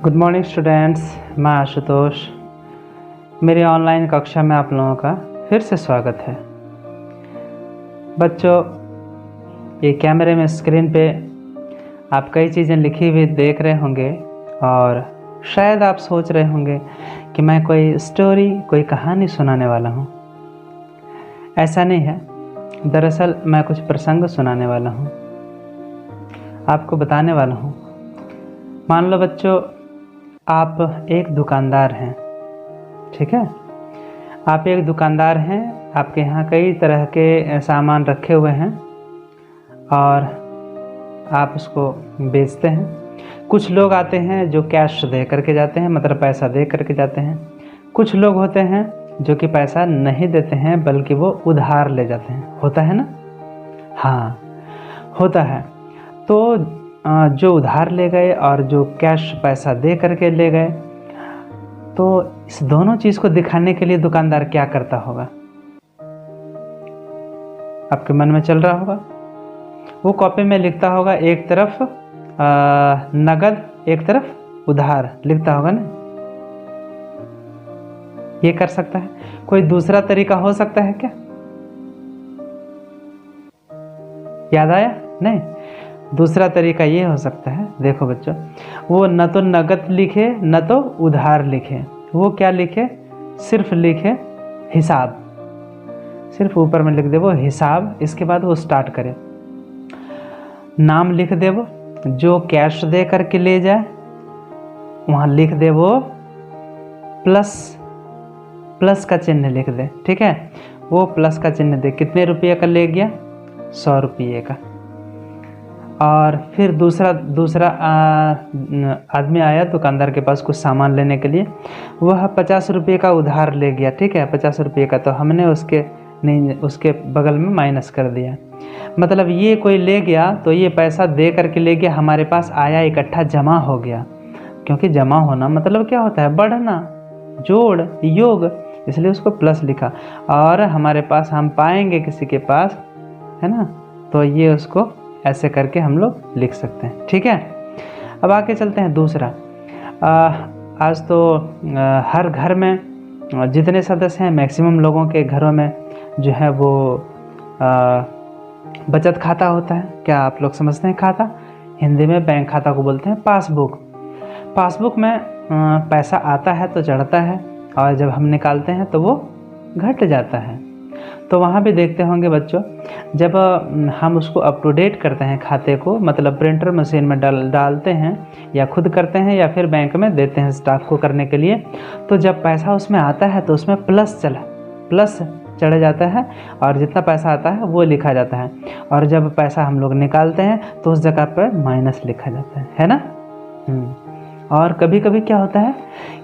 Good morning students, मैं आशुतोष। मेरी online कक्षा में आप लोगों का फिर से स्वागत है। बच्चों, ये कैमरे में स्क्रीन पे आप कई चीज़ें लिखी हुई देख रहे होंगे और शायद आप सोच रहे होंगे कि मैं कोई स्टोरी, कोई कहानी सुनाने वाला हूँ। ऐसा नहीं है। दरअसल मैं कुछ प्रसंग सुनाने वाला हूँ, आपको बताने वाला हूँ। मान लो बच्चों, आप एक दुकानदार हैं, ठीक है। आप एक दुकानदार हैं, आपके यहाँ कई तरह के सामान रखे हुए हैं और आप उसको बेचते हैं। कुछ लोग आते हैं जो कैश दे करके जाते हैं, मतलब पैसा दे करके जाते हैं। कुछ लोग होते हैं जो कि पैसा नहीं देते हैं बल्कि वो उधार ले जाते हैं। होता है ना? हाँ, होता है। तो जो उधार ले गए और जो कैश पैसा दे करके ले गए, तो इस दोनों चीज़ को दिखाने के लिए दुकानदार क्या करता होगा? आपके मन में चल रहा होगा। वो कॉपी में लिखता होगा, एक तरफ नगद, एक तरफ उधार लिखता होगा ना। ये कर सकता है। कोई दूसरा तरीका हो सकता है क्या? याद आया? नहीं। दूसरा तरीका ये हो सकता है, देखो बच्चों, वो न तो नगद लिखे न तो उधार लिखे। वो क्या लिखे? सिर्फ लिखे हिसाब। सिर्फ ऊपर में लिख दे वो हिसाब। इसके बाद वो स्टार्ट करे, नाम लिख दे वो जो कैश दे करके ले जाए, वहाँ लिख दे वो प्लस का चिन्ह लिख दे, ठीक है। वो प्लस का चिन्ह दे। कितने रुपये का ले गया? 100 रुपये का। और फिर दूसरा आदमी आया दुकानदार के पास कुछ सामान लेने के लिए। वह 50 रुपये का उधार ले गया, ठीक है। 50 रुपये का तो हमने उसके बगल में माइनस कर दिया। मतलब ये कोई ले गया तो ये पैसा दे करके ले गया, हमारे पास आया, इकट्ठा जमा हो गया। क्योंकि जमा होना मतलब क्या होता है? बढ़ना, जोड़, योग, इसलिए उसको प्लस लिखा। और हमारे पास हम पाएंगे किसी के पास, है ना, तो ये उसको ऐसे करके हम लोग लिख सकते हैं, ठीक है। अब आगे चलते हैं दूसरा। आज तो हर घर में जितने सदस्य हैं, मैक्सिमम लोगों के घरों में जो है वो बचत खाता होता है। क्या आप लोग समझते हैं? खाता हिंदी में बैंक खाता को बोलते हैं। पासबुक में पैसा आता है तो चढ़ता है और जब हम निकालते हैं तो वो घट जाता है। तो वहाँ भी देखते होंगे बच्चों, जब हम उसको अप टू डेट करते हैं खाते को, मतलब प्रिंटर मशीन में डालते हैं या खुद करते हैं या फिर बैंक में देते हैं स्टाफ को करने के लिए, तो जब पैसा उसमें आता है तो उसमें प्लस चढ़ जाता है और जितना पैसा आता है वो लिखा जाता है। और जब पैसा हम लोग निकालते हैं तो उस जगह पर माइनस लिखा जाता है ना। और कभी कभी क्या होता है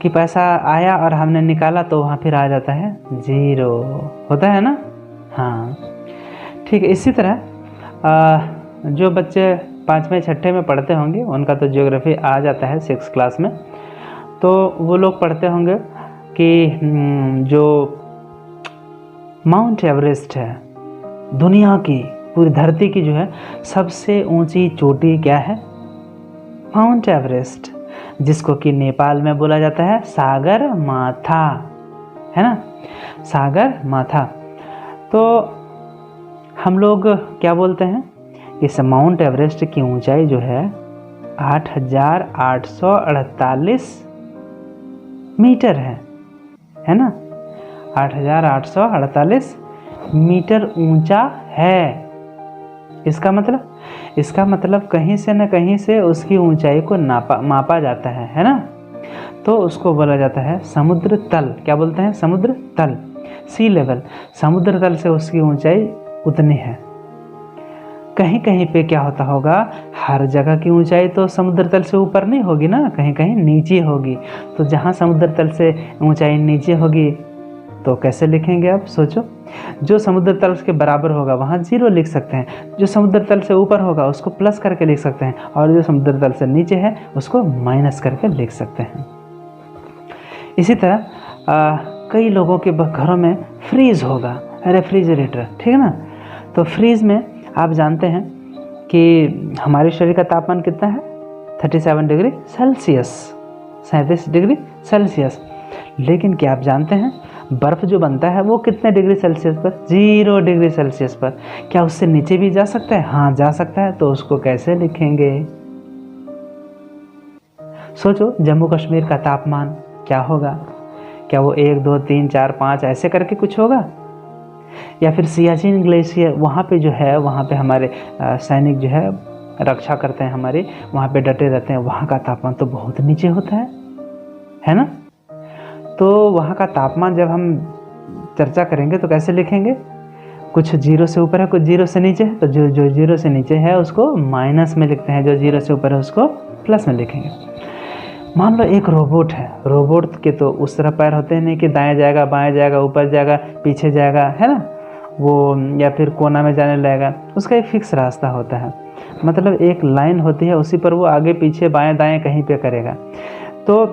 कि पैसा आया और हमने निकाला तो वहाँ फिर आ जाता है 0, होता है ना। हाँ, ठीक है। इसी तरह जो बच्चे 5वें 6ठे में पढ़ते होंगे उनका तो ज्योग्राफी आ जाता है 6th क्लास में, तो वो लोग पढ़ते होंगे कि जो माउंट एवरेस्ट है, दुनिया की, पूरी धरती की जो है सबसे ऊंची चोटी क्या है? माउंट एवरेस्ट, जिसको कि नेपाल में बोला जाता है सागर माथा, है ना, सागर माथा। तो हम लोग क्या बोलते हैं? इस माउंट एवरेस्ट की ऊंचाई जो है 8,848 मीटर है ना। 8,848 मीटर ऊंचा है। इसका मतलब कहीं से न कहीं से उसकी ऊंचाई को मापा जाता है ना। तो उसको बोला जाता है समुद्र तल। क्या बोलते हैं? समुद्र तल, सी लेवल। समुद्र तल से उसकी ऊंचाई उतनी है। कहीं कहीं पे क्या होता होगा, हर जगह की ऊंचाई तो समुद्र तल से ऊपर नहीं होगी ना, कहीं कहीं नीचे होगी। तो जहाँ समुद्र तल से ऊंचाई नीचे होगी तो कैसे लिखेंगे आप? सोचो। जो समुद्र तल के बराबर होगा वहाँ 0 लिख सकते हैं, जो समुद्र तल से ऊपर होगा उसको प्लस करके लिख सकते हैं, और जो समुद्र तल से नीचे है उसको माइनस करके लिख सकते हैं। इसी तरह कई लोगों के घरों में फ्रीज होगा, रेफ्रिजरेटर, ठीक है ना। तो फ्रीज में आप जानते हैं कि हमारे शरीर का तापमान कितना है? 37 डिग्री सेल्सियस, 37 डिग्री सेल्सियस। लेकिन क्या आप जानते हैं बर्फ़ जो बनता है वो कितने डिग्री सेल्सियस पर? 0 डिग्री सेल्सियस पर। क्या उससे नीचे भी जा सकता है? हाँ जा सकता है। तो उसको कैसे लिखेंगे? सोचो जम्मू कश्मीर का तापमान क्या होगा? क्या वो 1 2 3 4 5 ऐसे करके कुछ होगा? या फिर सियाचिन ग्लेशियर वहाँ पे जो है, वहाँ पे हमारे सैनिक जो है रक्षा करते हैं हमारी, वहाँ पे डटे रहते हैं, वहाँ का तापमान तो बहुत नीचे होता है ना? तो वहाँ का तापमान जब हम चर्चा करेंगे तो कैसे लिखेंगे? कुछ 0 से ऊपर है, कुछ 0 से नीचे है, तो जो 0 से नीचे है उसको माइनस में लिखते हैं, जो 0 से ऊपर है उसको प्लस में लिखेंगे। मान लो एक रोबोट है, रोबोट के तो उस तरह पैर होते हैं नहीं कि दाएं जाएगा, बाएं जाएगा, ऊपर जाएगा, पीछे जाएगा, है ना, वो या फिर कोना में जाने लगेगा। उसका एक फिक्स रास्ता होता है, मतलब एक लाइन होती है, उसी पर वो आगे पीछे बाएं दाएं कहीं पे करेगा। तो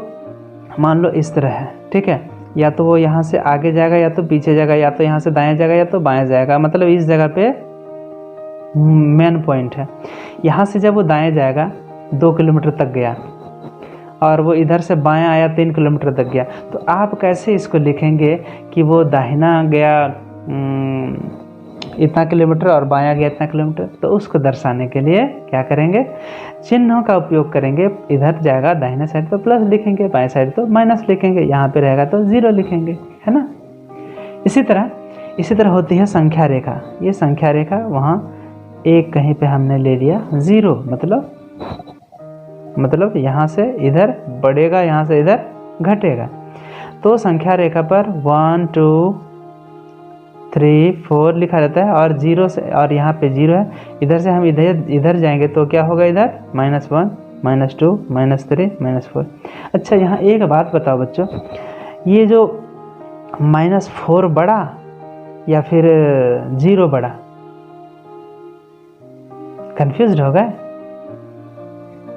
मान लो इस तरह है, ठीक है, या तो वो यहाँ से आगे जाएगा या तो पीछे जाएगा, या तो यहाँ से दाएं जाएगा या तो बाएं जाएगा, मतलब इस जगह पे मेन पॉइंट है। यहाँ से जब वो दाएं जाएगा 2 किलोमीटर तक गया और वो इधर से बाएं आया 3 किलोमीटर तक गया, तो आप कैसे इसको लिखेंगे कि वो दाहिना गया इतना किलोमीटर और बायां गया इतना किलोमीटर? तो उसको दर्शाने के लिए क्या करेंगे? चिन्हों का उपयोग करेंगे। इधर जाएगा दाहिने साइड तो प्लस लिखेंगे, बाएं साइड तो माइनस लिखेंगे, यहाँ पे रहेगा तो 0 लिखेंगे, है ना। इसी तरह होती है संख्या रेखा। ये संख्या रेखा वहाँ एक कहीं पे हमने ले लिया 0, मतलब यहाँ से इधर बढ़ेगा, यहाँ से इधर घटेगा। तो संख्या रेखा पर 1 2 3 4 लिखा रहता है और 0 से, और यहाँ पे 0 है, इधर से हम इधर जाएंगे तो क्या होगा? इधर -1 -2 -3 -4। अच्छा यहाँ एक बात बताओ बच्चों, ये जो -4 बड़ा या फिर 0 बड़ा? कंफ्यूज हो गए?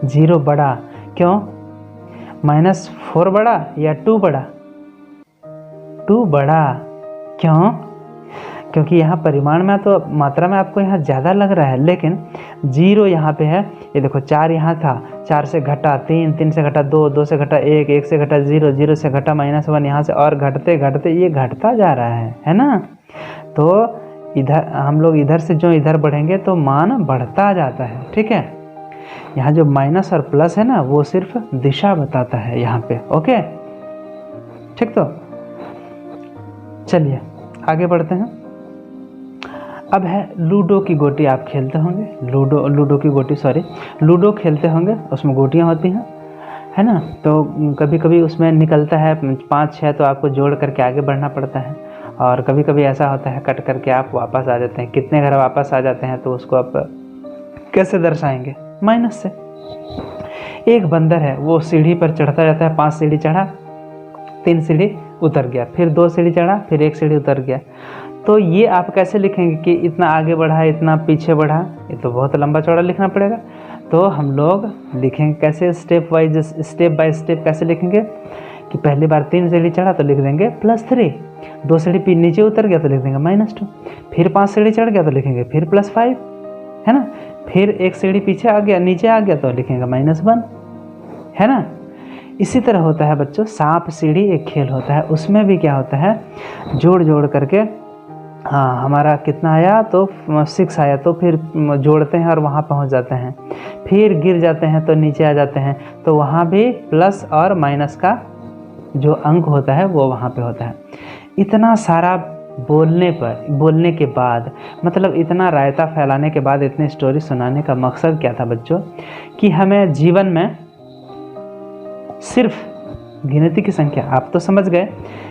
0 बड़ा क्यों? -4 बड़ा या 2 बड़ा? 2 बड़ा क्यों? क्योंकि यहाँ परिमाण में तो मात्रा में आपको यहाँ ज़्यादा लग रहा है, लेकिन 0 यहाँ पे है। ये देखो 4 यहाँ था, 4 से घटा 3, 3 से घटा 2, 2 से घटा 1, 1 से घटा 0, 0 से घटा -1 यहाँ से, और घटते घटते ये घटता जा रहा है ना। तो इधर हम लोग इधर से जो इधर बढ़ेंगे तो मान बढ़ता जाता है, ठीक है। यहाँ जो माइनस और प्लस है ना, वो सिर्फ दिशा बताता है यहाँ पे, ओके ठीक। तो चलिए आगे बढ़ते हैं। अब है लूडो की गोटी। आप खेलते होंगे लूडो खेलते होंगे, उसमें गोटियाँ होती हैं, है ना। तो कभी कभी उसमें निकलता है 5-6, तो आपको जोड़ करके आगे बढ़ना पड़ता है, और कभी कभी ऐसा होता है कट करके आप वापस आ जाते हैं। कितने घर वापस आ जाते हैं तो उसको आप कैसे दर्शाएंगे? माइनस से। एक बंदर है, वो सीढ़ी पर चढ़ता जाता है, 5 सीढ़ी चढ़ा, 3 सीढ़ी उतर गया, फिर 2 सीढ़ी चढ़ा, फिर 1 सीढ़ी उतर गया। तो ये आप कैसे लिखेंगे कि इतना आगे बढ़ा, इतना पीछे बढ़ा? ये तो बहुत लंबा चौड़ा लिखना पड़ेगा। तो हम लोग लिखेंगे कैसे? स्टेप बाय स्टेप कैसे लिखेंगे कि पहली बार 3 सीढ़ी चढ़ा तो लिख देंगे +3, 2 सीढ़ी नीचे उतर गया तो लिख देंगे -2, फिर 5 सीढ़ी चढ़ गया तो लिखेंगे फिर +5, है ना, फिर 1 सीढ़ी पीछे आ गया, नीचे आ गया तो लिखेंगे -1, है ना। इसी तरह होता है बच्चों सांप सीढ़ी एक खेल होता है, उसमें भी क्या होता है, जोड़ करके हाँ हमारा कितना आया तो 6 आया, तो फिर जोड़ते हैं और वहाँ पहुँच जाते हैं, फिर गिर जाते हैं तो नीचे आ जाते हैं, तो वहाँ भी प्लस और माइनस का जो अंक होता है वो वहाँ पे होता है। इतना सारा बोलने के बाद, मतलब इतना रायता फैलाने के बाद, इतनी स्टोरी सुनाने का मकसद क्या था बच्चों? कि हमें जीवन में सिर्फ गिनती की संख्या, आप तो समझ गए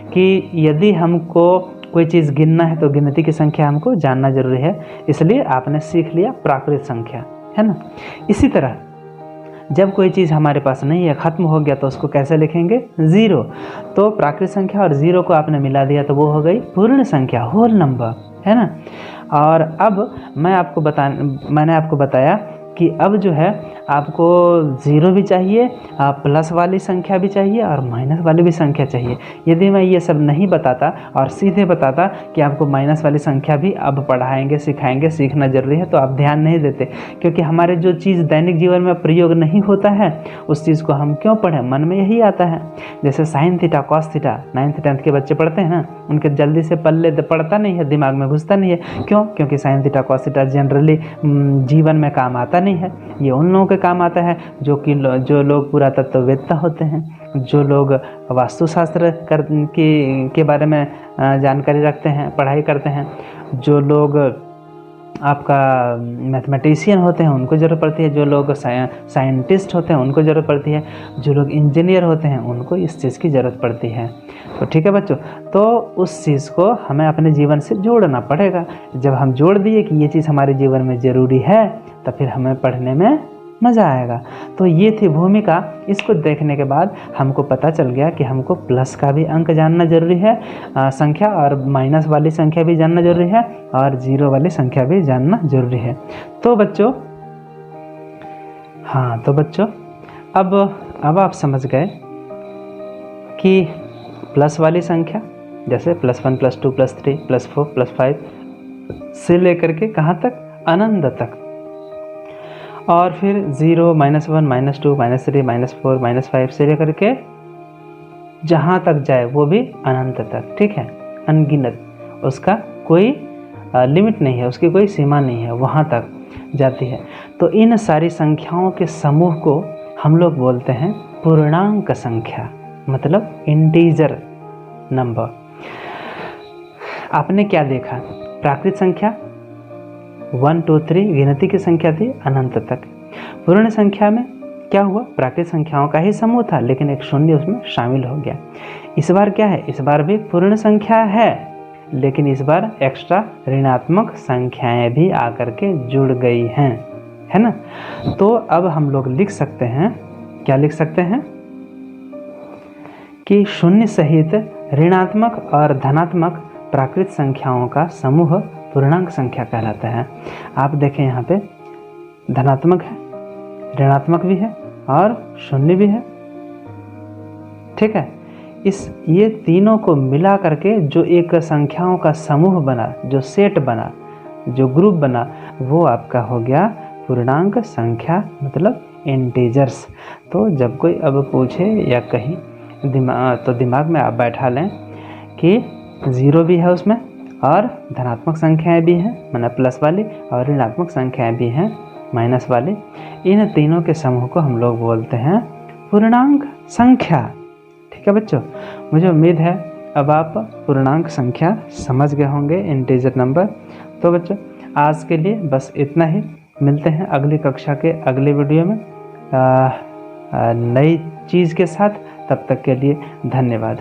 कि यदि हमको कोई चीज़ गिनना है तो गिनती की संख्या हमको जानना जरूरी है, इसलिए आपने सीख लिया प्राकृत संख्या, है ना। इसी तरह जब कोई चीज़ हमारे पास नहीं है, ख़त्म हो गया, तो उसको कैसे लिखेंगे? 0। तो प्राकृत संख्या और 0 को आपने मिला दिया तो वो हो गई पूर्ण संख्या, होल नंबर, है ना। और अब मैंने आपको बताया कि अब जो है आपको ज़ीरो भी चाहिए, प्लस वाली संख्या भी चाहिए और माइनस वाली भी संख्या चाहिए। यदि मैं ये सब नहीं बताता और सीधे बताता कि आपको माइनस वाली संख्या भी अब पढ़ाएंगे, सिखाएंगे, सीखना ज़रूरी है, तो आप ध्यान नहीं देते। क्योंकि हमारे जो चीज़ दैनिक जीवन में प्रयोग नहीं होता है उस चीज़ को हम क्यों पढ़ें, मन में यही आता है। जैसे sine theta, cos theta 9th 10th के बच्चे पढ़ते हैं ना, उनके जल्दी से पल्ले पड़ता नहीं है, दिमाग में घुसता नहीं है। क्यों? क्योंकि sine theta cos theta generally जीवन में काम आता नहीं है। ये उन लोगों के काम आता है जो लोग पुरातत्ववेत्ता होते हैं, जो लोग वास्तुशास्त्र के बारे में जानकारी रखते हैं, पढ़ाई करते हैं, जो लोग आपका मैथमेटिशियन होते हैं उनको ज़रूरत पड़ती है, जो लोग साइंटिस्ट होते हैं उनको ज़रूरत पड़ती है, जो लोग इंजीनियर होते हैं उनको इस चीज़ की ज़रूरत पड़ती है। तो ठीक है बच्चों, तो उस चीज़ को हमें अपने जीवन से जोड़ना पड़ेगा। जब हम जोड़ दिए कि ये चीज़ हमारे जीवन में ज़रूरी है, तो फिर हमें पढ़ने में मज़ा आएगा। तो ये थी भूमिका। इसको देखने के बाद हमको पता चल गया कि हमको प्लस का भी अंक जानना ज़रूरी है, संख्या, और माइनस वाली संख्या भी जानना ज़रूरी है, और ज़ीरो वाली संख्या भी जानना ज़रूरी है। तो बच्चों अब आप समझ गए कि प्लस वाली संख्या जैसे +1 +2 +3 +4 +5 से लेकर के कहाँ तक, अनंत तक, और फिर 0 -1 -2 -3 -4 -5 से लेकर के जहाँ तक जाए वो भी अनंत तक। ठीक है, अनगिनत, उसका कोई लिमिट नहीं है, उसकी कोई सीमा नहीं है, वहाँ तक जाती है। तो इन सारी संख्याओं के समूह को हम लोग बोलते हैं पूर्णांक संख्या, मतलब इंटीजर नंबर। आपने क्या देखा, प्राकृत संख्या 1 2 3 गिनती की संख्या थी अनंत तक। पूर्ण संख्या में क्या हुआ, प्राकृत संख्याओं का ही समूह था, लेकिन एक शून्य उसमें शामिल हो गया। इस बार क्या है, इस बार भी पूर्ण संख्या है, लेकिन इस बार एक्स्ट्रा ऋणात्मक संख्याएं भी आकर के जुड़ गई हैं, है ना। तो अब हम लोग लिख सकते हैं, क्या लिख सकते हैं कि शून्य सहित ऋणात्मक और धनात्मक प्राकृत संख्याओं का समूह पूर्णांक संख्या कहलाता है। आप देखें यहाँ पे धनात्मक है, ऋणात्मक भी है और शून्य भी है। ठीक है, ये तीनों को मिला करके जो एक संख्याओं का समूह बना, जो सेट बना, जो ग्रुप बना, वो आपका हो गया पूर्णांक संख्या, मतलब इंटीजर्स। तो जब कोई अब पूछे या कहीं दिमाग में आप बैठा लें कि 0 भी है उसमें, और धनात्मक संख्याएं भी हैं, मतलब प्लस वाली, और ऋणात्मक संख्याएं भी हैं, माइनस वाली। इन तीनों के समूह को हम लोग बोलते हैं पूर्णांक संख्या। ठीक है बच्चों, मुझे उम्मीद है अब आप पूर्णांक संख्या समझ गए होंगे, इंटीजर नंबर। तो बच्चों आज के लिए बस इतना ही, मिलते हैं अगली कक्षा के अगले वीडियो में नई चीज़ के साथ। तब तक के लिए धन्यवाद।